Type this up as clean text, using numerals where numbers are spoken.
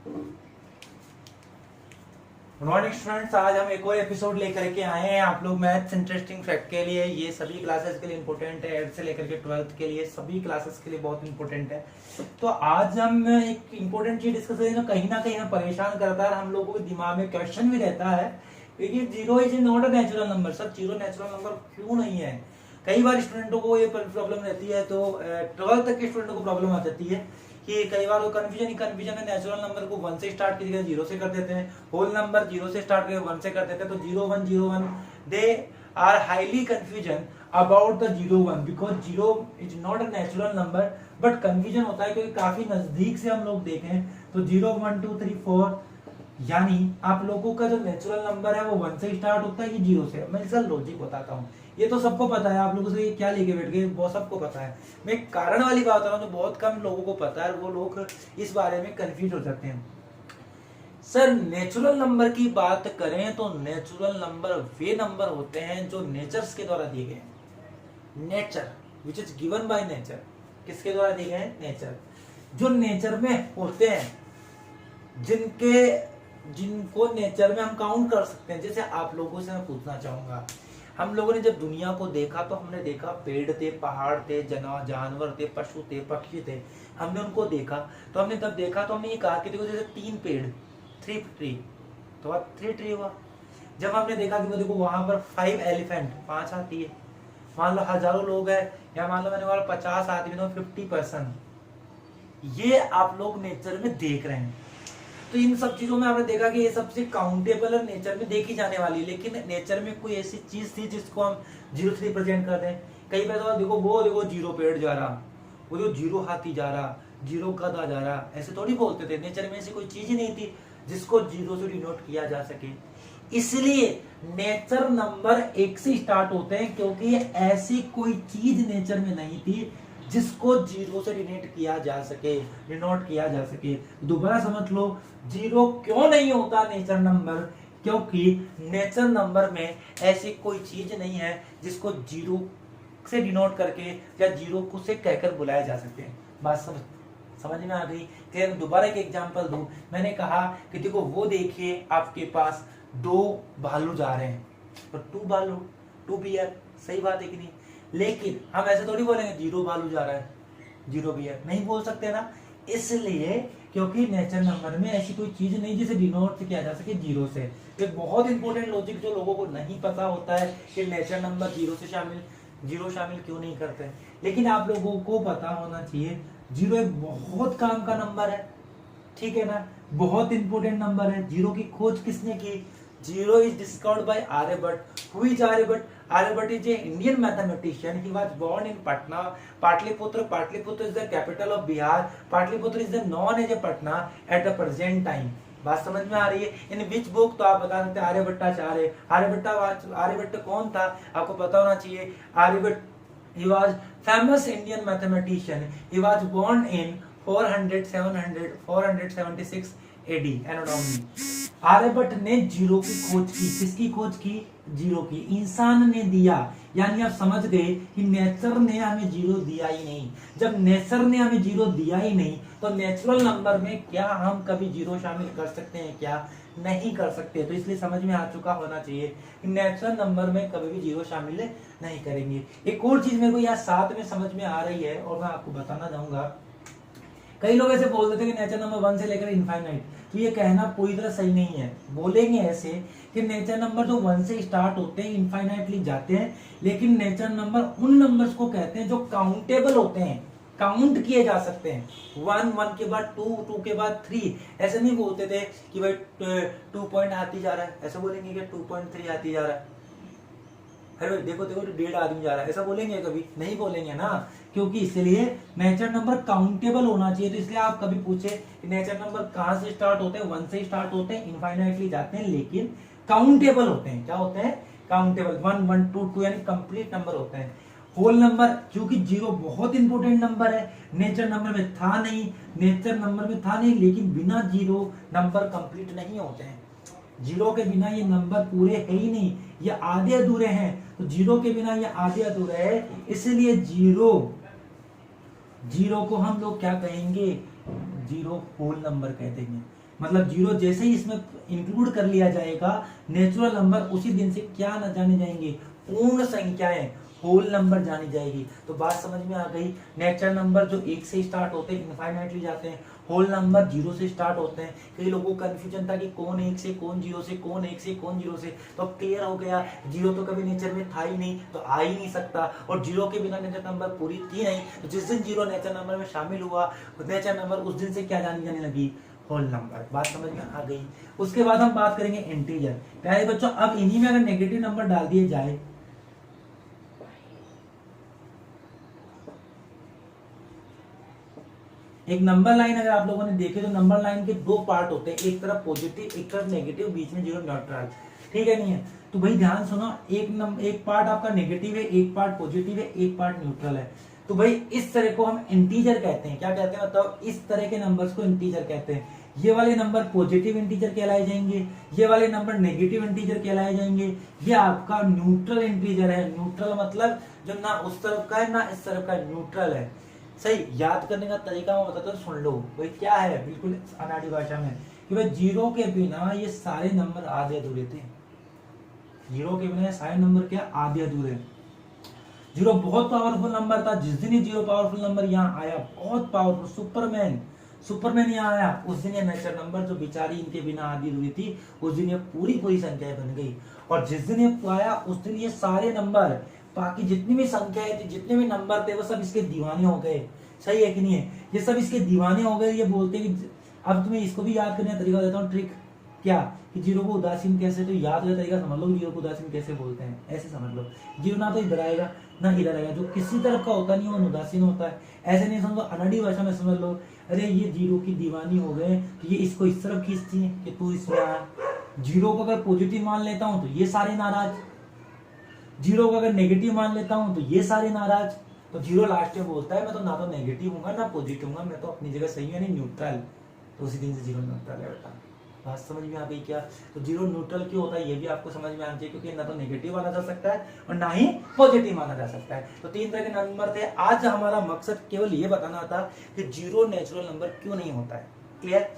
Good morning students, आज हम एक और एपिसोड लेकर के आए हैं आप लोग मैथ्स इंटरेस्टिंग फैक्ट के लिए। ये सभी क्लासेस के लिए इंपॉर्टेंट है, 8th से लेकर के 12th के लिए सभी क्लासेस के लिए बहुत इंपॉर्टेंट है। तो आज हम एक इंपॉर्टेंट चीज डिस्कस करेंगे जो कहीं ना कहीं हमें परेशान करता है, हम लोगों के दिमाग में क्वेश्चन भी रहता है कि zero is not a natural number. Sir zero natural number क्यों नहीं है? कई बार स्टूडेंटों को ये प्रॉब्लम रहती है, तो 12th तक के स्टूडेंटों को प्रॉब्लम आ जाती है कि कई बार वो कंफ्यूजन है। नेचुरल नंबर को 1 से स्टार्ट की जगह 0 से कर देते हैं, होल नंबर 0 से स्टार्ट करके 1 से कर देते हैं। तो 0 1 they are highly confusion about the 0 1 because 0 is not a natural number. But confusion होता है क्योंकि काफी नजदीक से हम लोग देखें तो 0 1 2 3 4 यानी आप लोगों का जो नेचुरल नंबर है वो 1 से स्टार्ट होता है कि 0 से। मैं इसका लॉजिक बताता हूँ, ये तो सबको पता है, आप लोगों से क्या लेके बैठ गए वो सबको पता है। मैं एक कारण वाली बात बता रहा हूँ जो बहुत कम लोगों को पता है, वो लोग इस बारे में कंफ्यूज हो जाते हैं। सर नेचुरल नंबर की बात करें तो नेचुरल नंबर वे नंबर होते हैं जो नेचर्स के द्वारा दिए गए हैं। Nature which is given by nature, किसके द्वारा दिए गए हैं? नेचर। जो नेचर में होते हैं, जिनको नेचर में हम काउंट कर सकते हैं। जैसे आप लोगों से मैं पूछना चाहूंगा, हम लोगों ने जब दुनिया को देखा तो हमने देखा पेड़ थे, पहाड़ थे, जानवर थे, पशु थे, पक्षी थे, हमने उनको देखा। तो हमने तब देखा तो हमने ये कहा कि देखो जैसे 3 पेड़ 3 ट्री, तो अब 3 ट्री हुआ। जब हमने देखा कि देखो वहां पर 5 एलिफेंट 5 हाथी है, मान लो हजारों लोग है, या मान लो मैंने बोला 50 आदमी, तो 50%। ये आप लोग नेचर में देख रहे हैं। तो इन सब चीजों में आपने देखा कि ये सबसे काउंटेबल है, नेचर में देखी जाने वाली। लेकिन नेचर में कोई ऐसी चीज थी जिसको हम 0 से रिप्रेजेंट कर दें। कई बार तो देखो वो देखो 0 पेड़ जा रहा, वो देखो 0 हाथी जा रहा, 0 गधा जा रहा, ऐसे थोड़ी बोलते थे। नेचर में ऐसी कोई चीज ही नहीं थी जिसको 0 से डिनोट किया जा सके। इसलिए नेचर नंबर 1 से स्टार्ट होते हैं, क्योंकि ऐसी कोई चीज नेचर में नहीं थी जिसको 0 से डिनोट किया जा सके। दोबारा समझ लो, 0 क्यों नहीं होता नेचर नंबर? क्योंकि नेचर नंबर में ऐसी कोई चीज नहीं है जिसको 0 से डिनोट करके या 0 को से कहकर बुलाया जा सकते हैं। बात समझ में आ गई? फिर दोबारा एक एग्जांपल दूं, मैंने कहा कि देखो वो देखिए आपके पास 2 भालू जा रहे हैं, तो 2 भालू 2 बियर, सही बात है कि नहीं? लेकिन हम ऐसे थोड़ी बोलेंगे 0 भालू जा रहा है 0 बियर, नहीं बोल सकते ना। इसलिए क्योंकि नेचर नंबर में ऐसी कोई चीज नहीं जिसे डिनोट किया जा सके 0 से। एक बहुत इंपॉर्टेंट लॉजिक जो लोगों को नहीं पता होता है कि नेचर नंबर 0 शामिल क्यों नहीं करते। लेकिन आप लोगों को पता होना चाहिए 0 एक बहुत काम का नंबर है, ठीक है ना, बहुत इंपॉर्टेंट नंबर है। 0 की खोज किसने की? 0 is discovered by Aryabhatta. Who is Aryabhatta? Aryabhatta is an Indian mathematician. He was born in Patna, Patliputra. Patliputra is the capital of Bihar. Patliputra is known as Patna at the present time. बात समझ में आ रही है? इन which book, तो आप बता सकते हैं आर्यभट्टाचार्य। आर्यभट्ट कौन था आपको पता होना चाहिए। Aryabhata he was famous Indian mathematician. He was born in 476 AD anno domini. Aryabhata ने 0 की खोज की। किसकी खोज की? 0 की। इंसान ने दिया, यानी आप समझ गए कि नेचर ने हमें 0 दिया ही नहीं। जब नेचर ने हमें 0 दिया ही नहीं, तो नेचुरल नंबर में क्या हम कभी 0 शामिल कर सकते हैं? क्या नहीं कर सकते। तो इसलिए समझ में आ चुका होना चाहिए कि नेचुरल नंबर में कभी भी 0 शामिल नहीं करेंगे। एक और चीज मेरे को यहाँ साथ में समझ में आ रही है और मैं आपको बताना चाहूंगा। कई लोग ऐसे बोल देते हैं कि नेचर नंबर 1 से लेकर इनफाइनाइट, तो ये कहना पूरी तरह सही नहीं है। बोलेंगे ऐसे कि नेचर नंबर जो 1 से स्टार्ट होते हैं इनफाइनाइटली जाते हैं, लेकिन नेचर नंबर उन नंबर्स को कहते हैं जो काउंटेबल होते हैं, काउंट किए जा सकते हैं। 1 के बाद 2 के बाद 3, ऐसे नहीं बोलते थे कि भाई 2 पॉइंट आती जा रहा है, ऐसा बोलेंगे कि 2.3 आती जा रहा है। अरे देखो 1.5 आदमी जा रहा है, ऐसा बोलेंगे? कभी नहीं बोलेंगे ना, क्योंकि इसलिए नेचर नंबर काउंटेबल होना चाहिए। तो इसलिए आप कभी पूछे कि नेचर नंबर कहां से स्टार्ट होते हैं? 1 से स्टार्ट होते हैं, इनफाइनाइटली जाते हैं, लेकिन काउंटेबल होते हैं। क्या होते हैं? काउंटेबल। 1 1 2 2 यानी कंप्लीट नंबर होते हैं। होल नंबर, क्योंकि 0 बहुत इंपॉर्टेंट नंबर है, नेचर नंबर में था नहीं, लेकिन बिना 0 नंबर कंप्लीट नहीं होते हैं। 0 के बिना ये नंबर पूरे है ही नहीं, ये आधे अधूरे हैं। तो 0 के बिना ये आधे अधूरे है, इसलिए 0 को हम लोग क्या कहेंगे? 0 होल नंबर कह देंगे। मतलब जीरो जैसे ही इसमें इंक्लूड कर लिया जाएगा नेचुरल नंबर, उसी दिन से क्या न जाने जाएंगे, पूर्ण संख्याएं, होल नंबर जानी जाएगी। तो बात समझ में आ गई। नेचुरल नंबर जो एक से स्टार्ट होते हैं इनफाइनाइटली जाते हैं, होल नंबर जीरो से स्टार्ट होते हैं। कई लोगों को कंफ्यूजन था कि कौन एक से, कौन जीरो से, कौन एक से, कौन जीरो से, तो अब क्लियर हो गया। जीरो तो कभी नेचर में था ही नहीं, तो आ ही नहीं सकता, और जीरो के बिना नेचर नंबर पूरी थी नहीं। तो जिस दिन जीरो नेचर नंबर में शामिल हुआ, नेचर नंबर उस दिन से क्या जानी जाने लगी, होल नंबर। बात समझ में आ गई। उसके बाद हम बात करेंगे इंटीजर। प्यारे बच्चों, अब इन्हीं में अगर नेगेटिव नंबर डाल दिए जाए, एक नंबर लाइन अगर आप लोगों ने देखे तो नंबर लाइन के दो पार्ट होते हैं, एक तरफ पॉजिटिव, एक तरफ नेगेटिव, बीच में जीरो न्यूट्रल। ठीक है नहीं है? तो भाई ध्यान सुनो, एक पार्ट आपका नेगेटिव है, एक पार्ट पॉजिटिव है, एक पार्ट न्यूट्रल है। तो भाई इस तरह को हम इंटीजर कहते हैं। क्या कहते हैं मतलब, इस तरह के नंबर्स को इंटीजर कहते हैं। ये वाले नंबर पॉजिटिव इंटीजर कहलाए जाएंगे, ये वाले नंबर नेगेटिव इंटीजर कहलाए जाएंगे। ये आपका न्यूट्रल इंटीजर है। न्यूट्रल मतलब जो ना उस तरफ का है ना इस तरफ का, न्यूट्रल है। सही याद करने का तरीका मैं बताता हूँ, सुन लो भाई। क्या है बिल्कुल अनाड़ी भाषा में कि भाई जीरो के बिना ये सारे नंबर आधे अधूरे थे। जीरो के बिना ये सारे नंबर क्या, आधे अधूरे। जीरो बहुत पावरफुल नंबर था। जिस दिन ये जीरो पावरफुल नंबर यहाँ आया, बहुत पावरफुल, सुपरमैन यहाँ आया, उस दिन ये नेचर नंबर जो बेचारी इनके बिना आधी अधूरी थी, उस दिन ये पूरी संख्याएं बन गई। और जिस दिन ये आया उस दिन ये सारे नंबर, बाकी जितनी भी संख्याएं थी, जितने भी नंबर थे, वो सब इसके दीवाने हो गए। सही है कि नहीं है? ये सब इसके दीवाने हो गए। ये बोलते हैं कि अब तुम्हें इसको भी याद करने का तरीका देता हूँ, ट्रिक। क्या कि जीरो को उदासीन कैसे, तो याद का तरीका समझ लो, जीरो को उदासीन कैसे बोलते हैं, ऐसे समझ लो। जीरो ना तो इधर आएगा ना इधर आएगा, जो किसी तरफ का होता नहीं वो उदासीन होता है। ऐसे नहीं समझो, अनाड़ी भाषा में समझ लो, अरे ये जीरो की दीवानी हो गए तो ये इसको इस तरफ खींचती है कि तू इसमें आ। जीरो को अगर पॉजिटिव मान लेता हूं तो ये सारे नाराज, जीरो को अगर नेगेटिव मान लेता हूं तो ये सारे नाराज। तो जीरो लास्ट में बोलता है मैं तो ना तो नेगेटिव हूँ ना पॉजिटिव हूँ, मैं तो अपनी जगह सही है, नहीं न्यूट्रल। तो उसी दिन से जीरो न्यूट्रल है बेटा। बात समझ में आ गई क्या? तो जीरो न्यूट्रल क्यों होता है ये भी आपको समझ में आना चाहिए, क्योंकि ना तो नेगेटिव माना जा सकता है और ना ही पॉजिटिव माना जा सकता है। तो तीन तरह के नंबर थे। आज हमारा मकसद केवल ये बताना था कि जीरो नेचुरल नंबर क्यों नहीं होता है। क्लियर?